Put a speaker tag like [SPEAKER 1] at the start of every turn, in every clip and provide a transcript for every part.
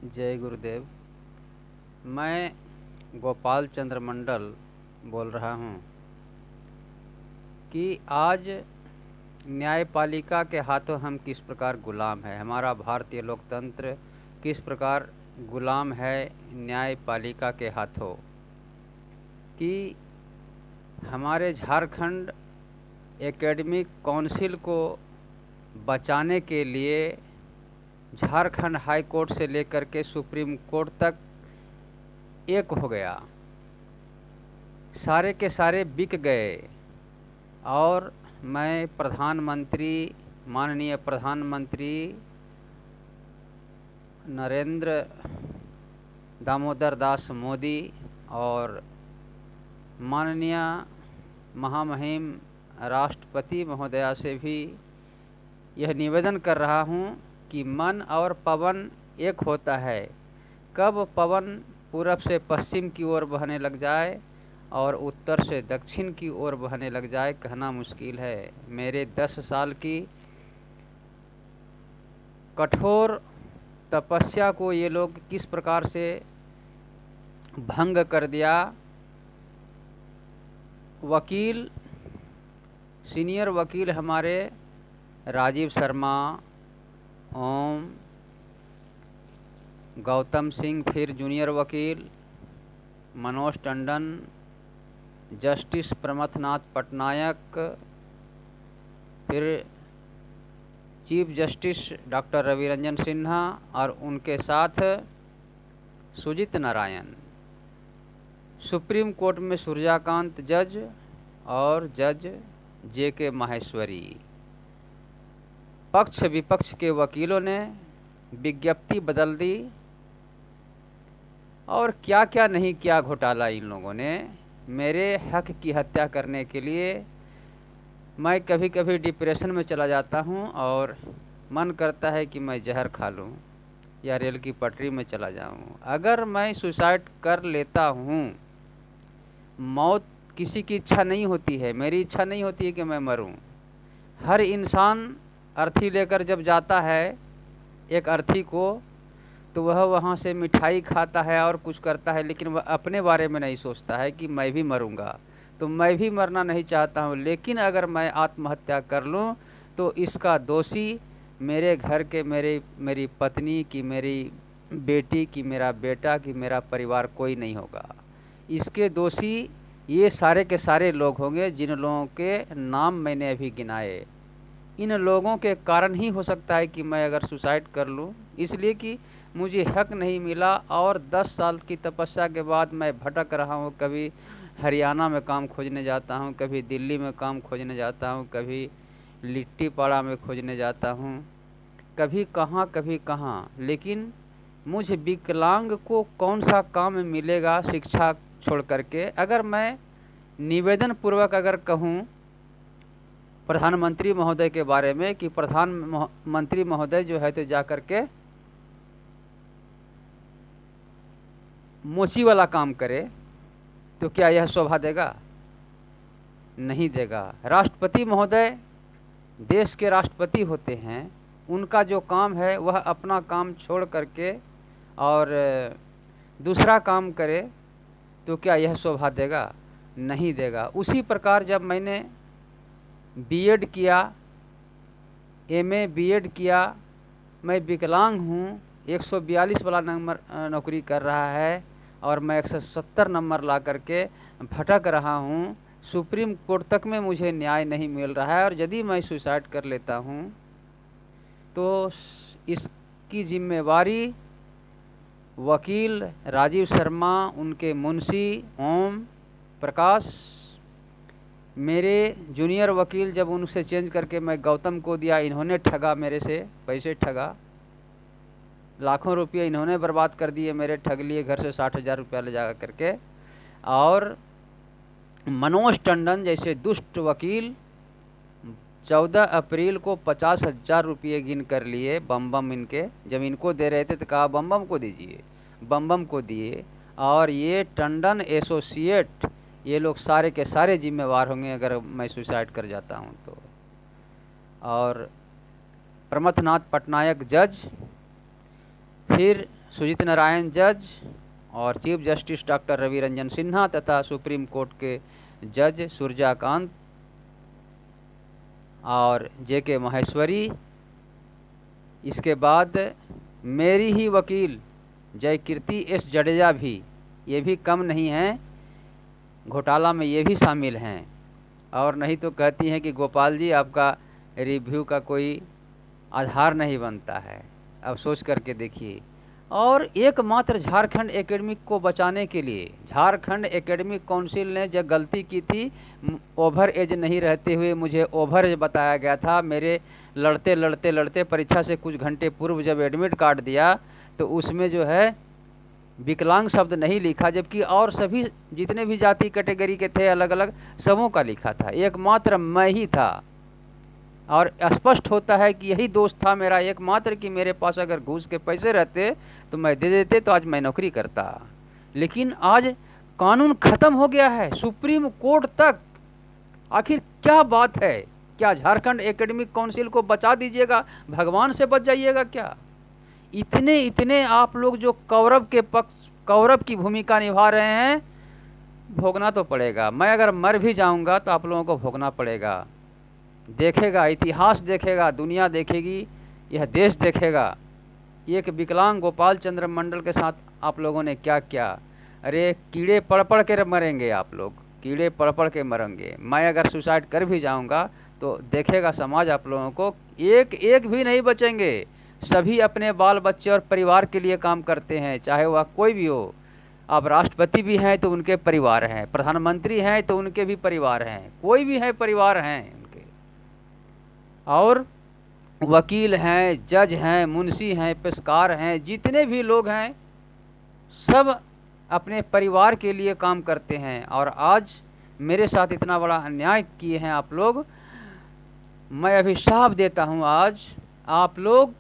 [SPEAKER 1] जय गुरुदेव। मैं गोपाल चंद्र मंडल बोल रहा हूँ कि आज न्यायपालिका के हाथों हम किस प्रकार गुलाम है, हमारा भारतीय लोकतंत्र किस प्रकार गुलाम है न्यायपालिका के हाथों। कि हमारे झारखंड एकेडमिक काउंसिल को बचाने के लिए झारखंड हाई कोर्ट से लेकर के सुप्रीम कोर्ट तक एक हो गया, सारे के सारे बिक गए। और मैं प्रधानमंत्री, माननीय प्रधानमंत्री नरेंद्र दामोदर दास मोदी और माननीय महामहिम राष्ट्रपति महोदया से भी यह निवेदन कर रहा हूँ कि मन और पवन एक होता है। कब पवन पूरब से पश्चिम की ओर बहने लग जाए और उत्तर से दक्षिण की ओर बहने लग जाए, कहना मुश्किल है। मेरे 10 साल की कठोर तपस्या को ये लोग किस प्रकार से भंग कर दिया। वकील, सीनियर वकील हमारे राजीव शर्मा, ओम, गौतम सिंह, फिर जूनियर वकील मनोज टंडन, जस्टिस प्रमथनाथ पटनायक, फिर chief justice doctor Ravi Ranjan Sinha और उनके साथ सुजीत नारायण, सुप्रीम कोर्ट में सूर्यकांत जज और जज जे.के. माहेश्वरी। पक्ष विपक्ष के वकीलों ने विज्ञप्ति बदल दी और क्या क्या नहीं किया घोटाला इन लोगों ने मेरे हक की हत्या करने के लिए। मैं कभी कभी डिप्रेशन में चला जाता हूँ और मन करता है कि मैं जहर खा लूँ या रेल की पटरी में चला जाऊँ। अगर मैं सुसाइड कर लेता हूँ, मौत किसी की इच्छा नहीं होती है, मेरी इच्छा नहीं होती है कि मैं मरूँ। हर इंसान अर्थी लेकर जब जाता है एक अर्थी को, तो वह वहाँ से मिठाई खाता है और कुछ करता है, लेकिन वह अपने बारे में नहीं सोचता है कि मैं भी मरूंगा। तो मैं भी मरना नहीं चाहता हूँ, लेकिन अगर मैं आत्महत्या कर लूँ तो इसका दोषी मेरे घर के, मेरी पत्नी की, मेरी बेटी की, मेरा बेटा की, मेरा परिवार कोई नहीं होगा। इसके दोषी ये सारे के सारे लोग होंगे जिन लोगों के नाम मैंने अभी गिनाए। इन लोगों के कारण ही हो सकता है कि मैं अगर सुसाइड कर लूँ, इसलिए कि मुझे हक नहीं मिला। और 10 साल की तपस्या के बाद मैं भटक रहा हूँ। कभी हरियाणा में काम खोजने जाता हूँ, कभी दिल्ली में काम खोजने जाता हूँ, कभी लिट्टीपाड़ा में खोजने जाता हूँ, कभी कहाँ, लेकिन मुझे विकलांग को कौन सा काम मिलेगा शिक्षा छोड़ करके। अगर मैं निवेदन पूर्वक अगर कहूँ प्रधानमंत्री महोदय के बारे में कि प्रधानमंत्री महोदय जो है तो जा कर के मोची वाला काम करे, तो क्या यह शोभा देगा? नहीं देगा। राष्ट्रपति महोदय देश के राष्ट्रपति होते हैं, उनका जो काम है वह अपना काम छोड़ करके और दूसरा काम करे, तो क्या यह शोभा देगा? नहीं देगा। उसी प्रकार जब मैंने बीएड किया, एमए बीएड किया, मैं विकलांग हूँ, 142 वाला नंबर नौकरी कर रहा है और मैं 170 नंबर ला करके भटक रहा हूँ। सुप्रीम कोर्ट तक में मुझे न्याय नहीं मिल रहा है और यदि मैं सुसाइड कर लेता हूँ तो इसकी जिम्मेवारी वकील राजीव शर्मा, उनके मुंशी ओम प्रकाश, मेरे जूनियर वकील जब उनसे चेंज करके मैं गौतम को दिया, इन्होंने ठगा, मेरे से पैसे ठगा, लाखों रुपये इन्होंने बर्बाद कर दिए मेरे, ठग लिए घर से 60,000 रुपया ले जा करके। और मनोज टंडन जैसे दुष्ट वकील 14 अप्रैल को 50,000 रुपये गिन कर लिए। बम इनके जब इनको दे रहे थे तो कहा बम को दीजिए, बम को दिए। और ये टंडन एसोसिएट, ये लोग सारे के सारे जिम्मेवार होंगे अगर मैं सुसाइड कर जाता हूँ तो। और प्रमथनाथ पटनायक जज, फिर सुजीत नारायण जज और chief justice doctor Ravi Ranjan Sinha तथा सुप्रीम कोर्ट के जज सूर्यकांत और जेके माहेश्वरी, इसके बाद मेरी ही वकील जयकीर्ति एस जडेजा भी, ये भी कम नहीं हैं, घोटाला में ये भी शामिल हैं। और नहीं तो कहती हैं कि गोपाल जी आपका रिव्यू का कोई आधार नहीं बनता है। अब सोच करके देखिए। और एकमात्र झारखंड एकेडमिक को बचाने के लिए झारखंड एकेडमिक काउंसिल ने जो गलती की थी, ओवर एज नहीं रहते हुए मुझे ओवर एज बताया गया था। मेरे लड़ते लड़ते लड़ते परीक्षा से कुछ घंटे पूर्व जब एडमिट कार्ड दिया तो उसमें जो है विकलांग शब्द नहीं लिखा, जबकि और सभी जितने भी जाति कैटेगरी के थे अलग अलग सबों का लिखा था, एकमात्र मैं ही था। और स्पष्ट होता है कि यही दोस्त था मेरा एकमात्र कि मेरे पास अगर घूस के पैसे रहते तो मैं दे देते तो आज मैं नौकरी करता। लेकिन आज कानून खत्म हो गया है, सुप्रीम कोर्ट तक। आखिर क्या बात है? क्या झारखंड एकेडमिक काउंसिल को बचा दीजिएगा, भगवान से बच जाइएगा क्या? इतने इतने आप लोग जो कौरव के पक्ष, कौरव की भूमिका निभा रहे हैं, भोगना तो पड़ेगा। मैं अगर मर भी जाऊंगा तो आप लोगों को भोगना पड़ेगा। देखेगा, इतिहास देखेगा, दुनिया देखेगी, यह देश देखेगा। एक विकलांग गोपाल चंद्र मंडल के साथ आप लोगों ने क्या किया। अरे कीड़े पड़ पड़ के मरेंगे आप लोग, कीड़े पड़ पड़ के मरेंगे। मैं अगर सुसाइड कर भी जाऊंगा तो देखेगा समाज आप लोगों को, एक एक भी नहीं बचेंगे। सभी अपने बाल बच्चे और परिवार के लिए काम करते हैं, चाहे वह कोई भी हो। आप राष्ट्रपति भी हैं तो उनके परिवार हैं, प्रधानमंत्री हैं तो उनके भी परिवार हैं, कोई भी है परिवार हैं उनके। और वकील हैं, जज हैं, मुंशी हैं, पेशकार हैं, जितने भी लोग हैं सब अपने परिवार के लिए काम करते हैं। और आज मेरे साथ इतना बड़ा अन्याय किए हैं आप लोग। मैं अभिशाप देता हूं, आज आप लोग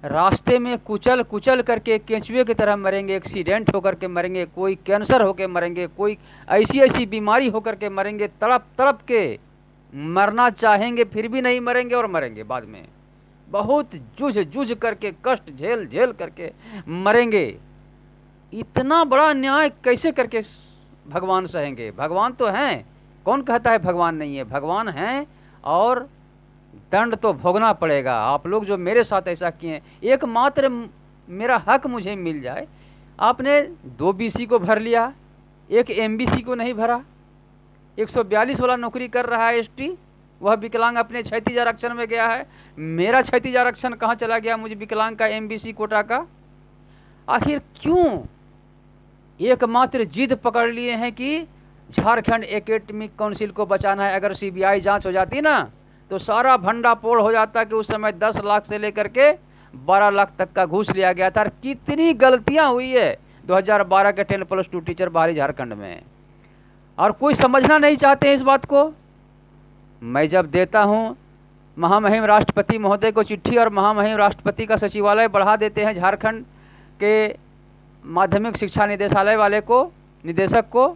[SPEAKER 1] रास्ते में कुचल कुचल करके केंचुए की तरह मरेंगे, एक्सीडेंट होकर के मरेंगे, कोई कैंसर होकर मरेंगे, कोई ऐसी ऐसी बीमारी होकर के मरेंगे, तड़प तड़प के मरना चाहेंगे फिर भी नहीं मरेंगे और मरेंगे बाद में। बहुत जूझ जूझ करके, कष्ट झेल झेल करके मरेंगे। इतना बड़ा अन्याय कैसे करके भगवान सहेंगे? भगवान तो हैं, कौन कहता है भगवान नहीं है? भगवान हैं और दंड तो भोगना पड़ेगा। आप लोग जो मेरे साथ ऐसा किए हैं, एकमात्र मेरा हक मुझे मिल जाए। आपने 2 BC को भर लिया, एक MBC को नहीं भरा। 142 वाला नौकरी कर रहा है ST, वह विकलांग अपने क्षैतिज आरक्षण में गया है। मेरा क्षैतिज आरक्षण कहाँ चला गया मुझे विकलांग का MBC कोटा का? आखिर क्यों एकमात्र जिद पकड़ लिए हैं कि झारखंड एकेडमिक काउंसिल को बचाना है? अगर CBI जांच हो जाती ना तो सारा भंडाफोड़ हो जाता कि उस समय 10 लाख से लेकर के 12 लाख तक का घूस लिया गया था। कितनी गलतियां हुई है 2012 के 10+2 टीचर बाहरी झारखंड में, और कोई समझना नहीं चाहते हैं इस बात को। मैं जब देता हूं महामहिम राष्ट्रपति महोदय को चिट्ठी और महामहिम राष्ट्रपति का सचिवालय बढ़ा देते हैं झारखंड के माध्यमिक शिक्षा निदेशालय वाले को, निदेशक को,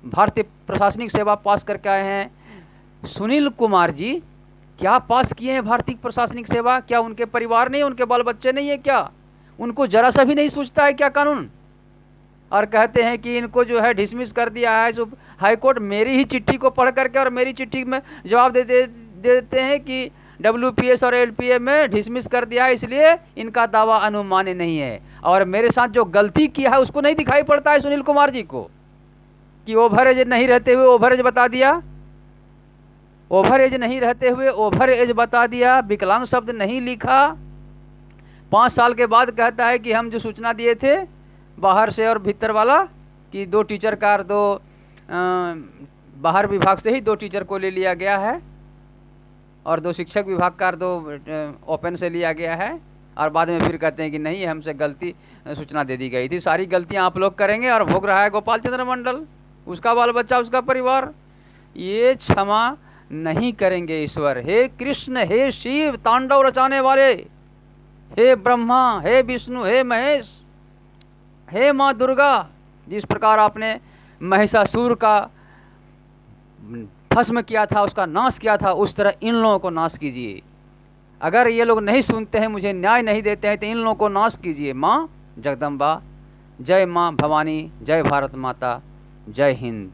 [SPEAKER 1] भारतीय प्रशासनिक सेवा पास करके आए हैं सुनील कुमार जी। क्या पास किए हैं भारतीय प्रशासनिक सेवा? क्या उनके परिवार नहीं, उनके बाल बच्चे नहीं है क्या? उनको जरा सा भी नहीं सोचता है क्या कानून? और कहते हैं कि इनको जो है डिसमिस कर दिया है हाई कोर्ट। मेरी ही चिट्ठी को पढ़ करके और मेरी चिट्ठी में जवाब देते हैं कि WPS और LPA में डिसमिस कर दिया है, इसलिए इनका दावा अनुमान्य नहीं है। और मेरे साथ जो गलती किया है उसको नहीं दिखाई पड़ता है सुनील कुमार जी को कि ओवर एज नहीं रहते हुए ओवर एज बता दिया, ओवर एज नहीं रहते हुए ओवर एज बता दिया, विकलांग शब्द नहीं लिखा। 5 साल के बाद कहता है कि हम जो सूचना दिए थे बाहर से और भीतर वाला कि 2 टीचर का, 2 बाहर विभाग से ही 2 टीचर को ले लिया गया है और 2 शिक्षक विभाग का 2 ओपन से लिया गया है। और बाद में फिर कहते हैं कि नहीं हमसे गलती सूचना दे दी गई थी। सारी गलतियां आप लोग करेंगे और भोग रहा है गोपाल चंद्र मंडल, उसका बाल बच्चा, उसका परिवार। ये क्षमा नहीं करेंगे ईश्वर। हे कृष्ण, हे शिव, तांडव रचाने वाले, हे ब्रह्मा, हे विष्णु, हे महेश, हे माँ दुर्गा, जिस प्रकार आपने महिषासुर का भस्म किया था, उसका नाश किया था, उस तरह इन लोगों को नाश कीजिए। अगर ये लोग नहीं सुनते हैं, मुझे न्याय नहीं देते हैं, तो इन लोगों को नाश कीजिए। माँ जगदम्बा। जय माँ भवानी, जय भारत माता, जय हिंद।